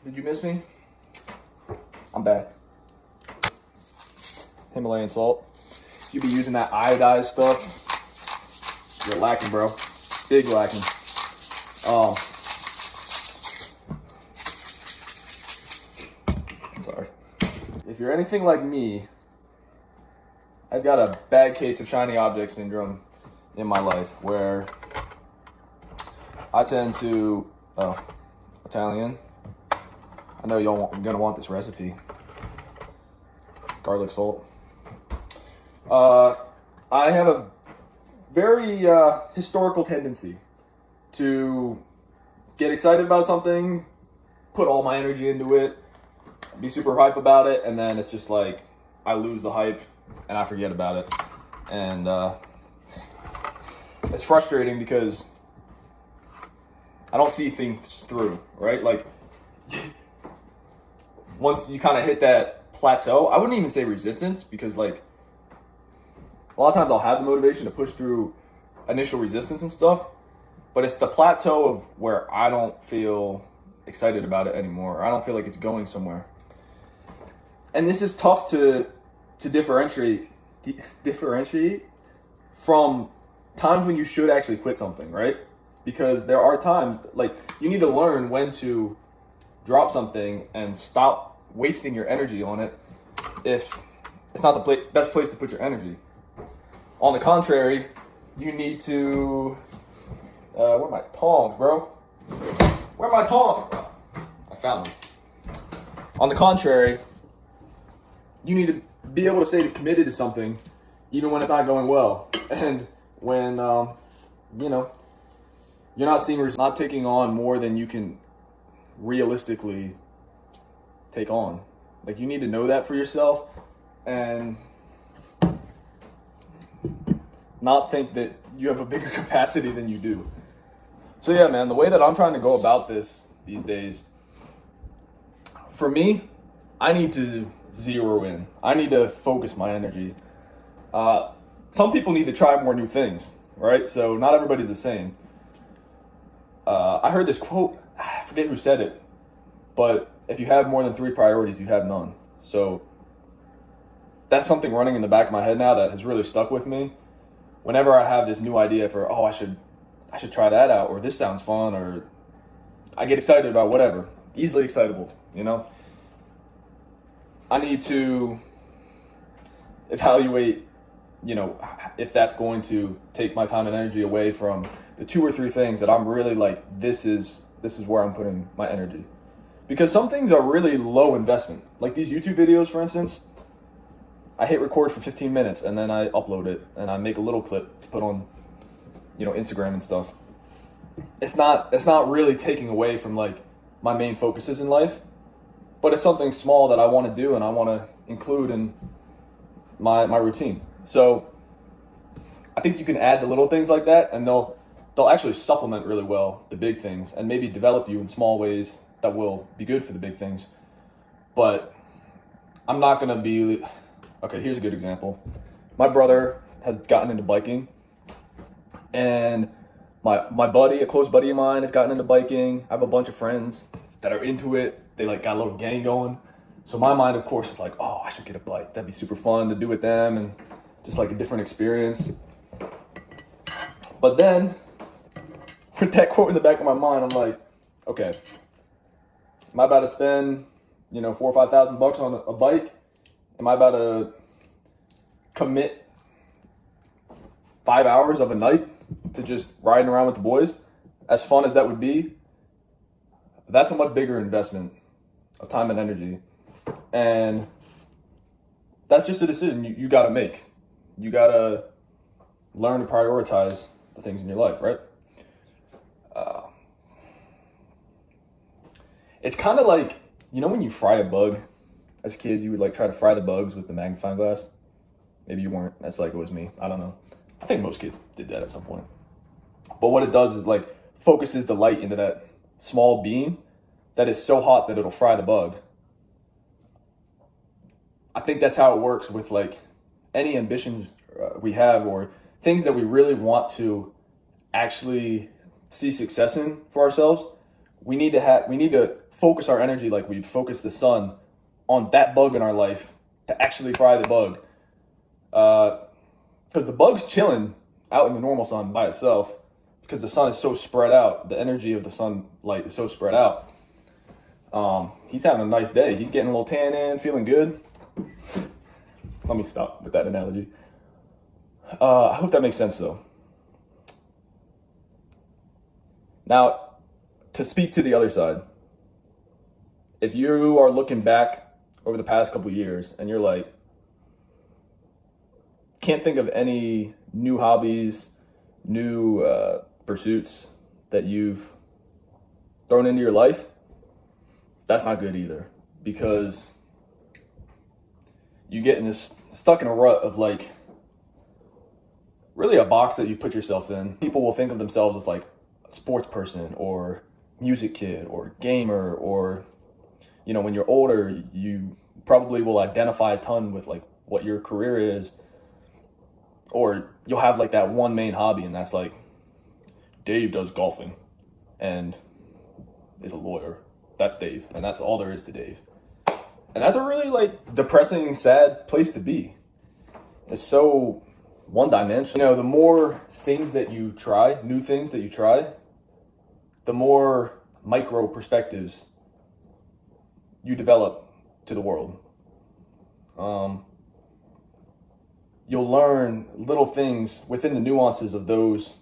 Did you miss me? I'm back. Himalayan salt. You be using that iodized stuff. You're lacking, bro. Big lacking. I'm sorry. If you're anything like me, I've got a bad case of shiny object syndrome in my life where I tend to, Italian. I know y'all gonna want this recipe. Garlic salt. I have a very historical tendency to get excited about something, put all my energy into it, be super hype about it, and then it's just like I lose the hype and I forget about it. And it's frustrating because I don't see things through, right? Like once you kind of hit that plateau, I wouldn't even say resistance, because like a lot of times I'll have the motivation to push through initial resistance and stuff, but it's the plateau of where I don't feel excited about it anymore. I don't feel like it's going somewhere. And this is tough to differentiate from times when you should actually quit something, right? Because there are times, like, you need to learn when to drop something and stop wasting your energy on it if it's not the best place to put your energy. On the contrary, you need to, where are my tongs, bro? Where are my tongs? I found them. On the contrary, you need to be able to stay committed to something even when it's not going well. And when, you're not taking on more than you can realistically take on. Like, you need to know that for yourself and not think that you have a bigger capacity than you do. So yeah, man, the way that I'm trying to go about this these days, for me, I need to zero in. I need to focus my energy. Some people need to try more new things, right? So not everybody's the same. I heard this quote, I forget who said it, but if you have more than 3 priorities, you have none. So that's something running in the back of my head now that has really stuck with me. Whenever I have this new idea for, I should try that out, or this sounds fun, or I get excited about whatever, easily excitable, I need to evaluate, if that's going to take my time and energy away from the 2 or 3 things that I'm really like, this is where I'm putting my energy. Because some things are really low investment. Like these YouTube videos, for instance, I hit record for 15 minutes and then I upload it and I make a little clip to put on, Instagram and stuff. It's not really taking away from like my main focuses in life, but it's something small that I want to do and I want to include in my routine. So I think you can add the little things like that and they'll actually supplement really well the big things and maybe develop you in small ways that will be good for the big things. But I'm not going to be... Okay, here's a good example. My brother has gotten into biking, and my buddy, a close buddy of mine, has gotten into biking. I have a bunch of friends that are into it. They like got a little gang going. So my mind, of course, is like, I should get a bike. That'd be super fun to do with them and just like a different experience. But then, with that quote in the back of my mind, I'm like, okay, am I about to spend, $4,000 or $5,000 on a bike? Am I about to commit 5 hours of a night to just riding around with the boys? As fun as that would be, that's a much bigger investment of time and energy. And that's just a decision you got to make. You got to learn to prioritize the things in your life, right? It's kind of like, when you fry a bug, as kids, you would like try to fry the bugs with the magnifying glass. Maybe you weren't. That's like it was me. I don't know. I think most kids did that at some point. But what it does is like focuses the light into that small beam that is so hot that it'll fry the bug. I think that's how it works with like any ambitions we have or things that we really want to actually see success in for ourselves. We need to focus our energy like we'd focus the sun on that bug in our life to actually fry the bug. Because the bug's chilling out in the normal sun by itself because the sun is so spread out. The energy of the sunlight is so spread out. He's having a nice day. He's getting a little tan in, feeling good. Let me stop with that analogy. I hope that makes sense though. Now, to speak to the other side, if you are looking back over the past couple years and you're like, can't think of any new hobbies, new pursuits that you've thrown into your life, that's not good either, because you get in this stuck in a rut of like really a box that you put yourself in. People will think of themselves as like a sports person or music kid or gamer, or you know, when you're older you probably will identify a ton with like what your career is, or you'll have like that one main hobby, and that's like Dave does golfing and is a lawyer. That's Dave, and that's all there is to Dave. And that's a really like depressing, sad place to be. It's so one-dimensional. You know, the more things that you try, new things that you try, the more micro perspectives you develop to the world. You'll learn little things within the nuances of those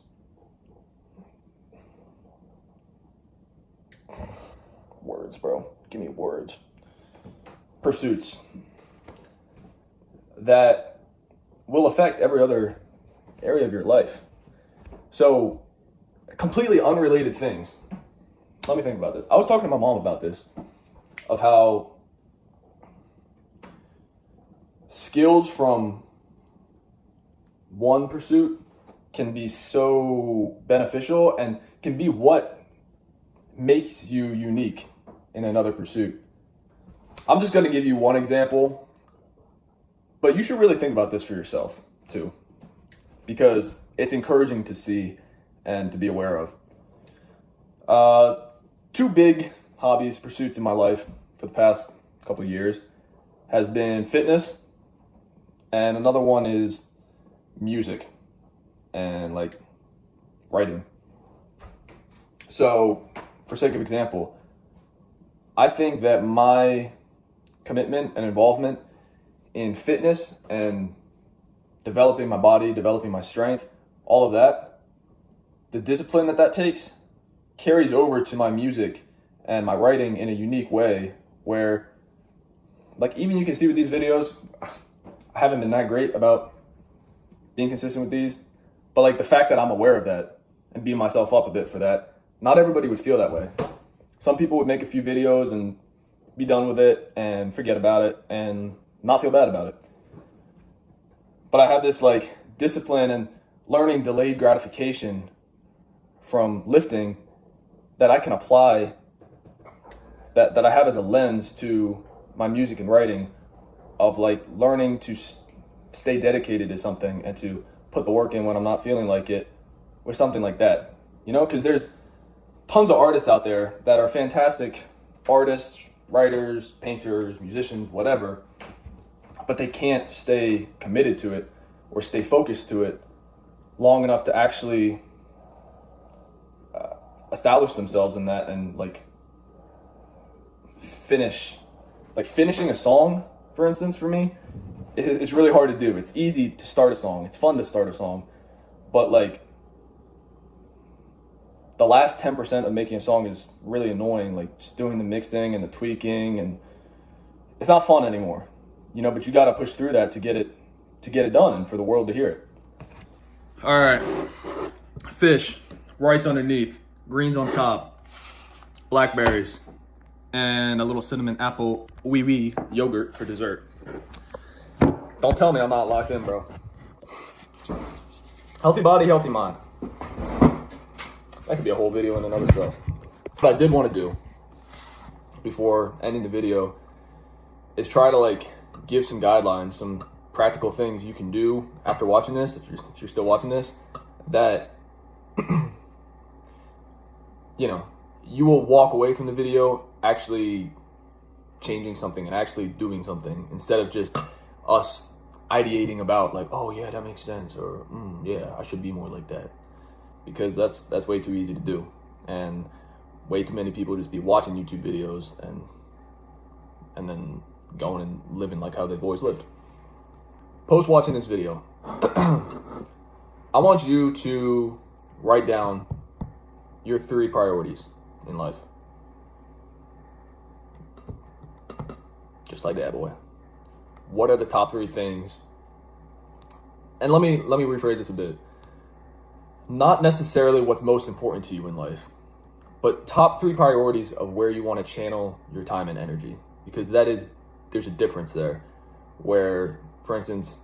words, bro. Give me words. Pursuits that will affect every other area of your life. So, completely unrelated things. Let me think about this. I was talking to my mom about this, of how skills from one pursuit can be so beneficial and can be what makes you unique in another pursuit. I'm just going to give you one example, but you should really think about this for yourself too, because it's encouraging to see and to be aware of. Two big hobbies, pursuits in my life for the past couple of years has been fitness, and another one is music and like writing. So, for sake of example, I think that my commitment and involvement in fitness and developing my body, developing my strength, all of that, the discipline that takes carries over to my music and my writing in a unique way where, like, even you can see with these videos, I haven't been that great about being consistent with these, but like the fact that I'm aware of that and beat myself up a bit for that, not everybody would feel that way. Some people would make a few videos and be done with it and forget about it and not feel bad about it. But I have this like discipline and learning delayed gratification from lifting that I can apply, that I have as a lens to my music and writing, of like learning to stay dedicated to something and to put the work in when I'm not feeling like it, or something like that. You know, because there's tons of artists out there that are fantastic artists, writers, painters, musicians, whatever, but they can't stay committed to it or stay focused to it long enough to actually establish themselves in that and like finish. Like finishing a song, for instance, for me, it's really hard to do. It's easy to start a song. It's fun to start a song, but like the last 10% of making a song is really annoying, like just doing the mixing and the tweaking, and it's not fun anymore, you know, but you got to push through that to get it done and for the world to hear it. All right. Fish, rice underneath, greens on top, blackberries, and a little cinnamon apple wee yogurt for dessert. Don't tell me I'm not locked in, bro. Healthy body, healthy mind. That could be a whole video and another stuff. What I did want to do before ending the video is try to like give some guidelines, some practical things you can do after watching this, if you're still watching this, that you know, you will walk away from the video actually changing something and actually doing something, instead of just us ideating about like, oh yeah, that makes sense, or yeah, I should be more like that. Because that's way too easy to do, and way too many people just be watching YouTube videos and then going and living like how they've always lived. Post watching this video, I want you to write down your 3 priorities in life. Just like that, boy. What are the top 3 things? And let me rephrase this a bit. Not necessarily what's most important to you in life, but top 3 priorities of where you want to channel your time and energy. Because there's a difference there. Where, for instance,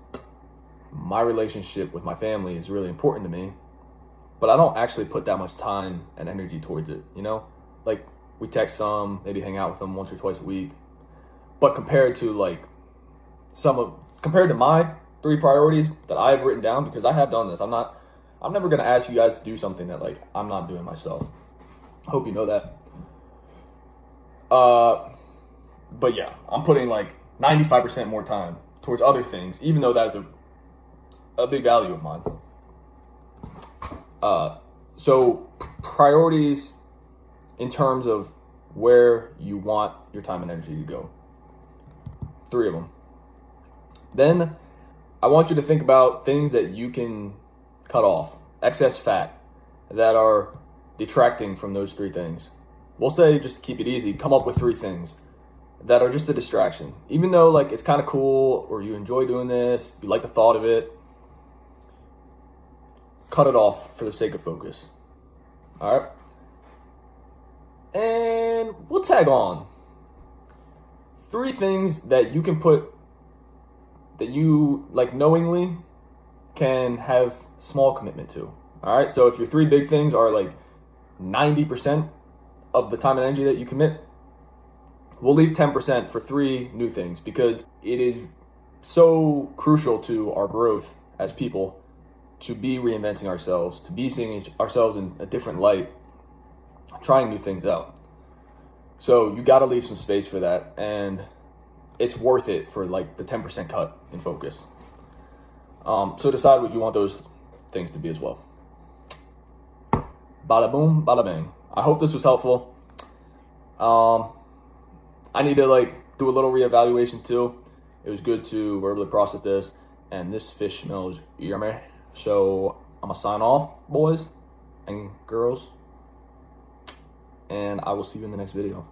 my relationship with my family is really important to me, but I don't actually put that much time and energy towards it, you know? Like, we text some, maybe hang out with them once or twice a week. But compared to my 3 priorities that I've written down, because I have done this, I'm never gonna ask you guys to do something that like I'm not doing myself. I hope you know that. But yeah, I'm putting like 95% more time towards other things, even though that's a big value of mine. So priorities in terms of where you want your time and energy to go. 3 of them. Then I want you to think about things that you can cut off, excess fat that are detracting from those 3 things. We'll say, just to keep it easy, come up with 3 things that are just a distraction. Even though like it's kind of cool, or you enjoy doing this, you like the thought of it, cut it off for the sake of focus. All right. And we'll tag on 3 things that you can put, that you like knowingly can have small commitment to. All right. So if your 3 big things are like 90% of the time and energy that you commit, we'll leave 10% for 3 new things, because it is so crucial to our growth as people to be reinventing ourselves, to be seeing ourselves in a different light, trying new things out. So you got to leave some space for that, and it's worth it for like the 10% cut in focus. So decide what you want those things to be as well. Bada boom, bada bang. I hope this was helpful. I need to like do a little reevaluation too. It was good to verbally process this, and this fish smells yummy. So I'm gonna sign off, boys and girls, and I will see you in the next video.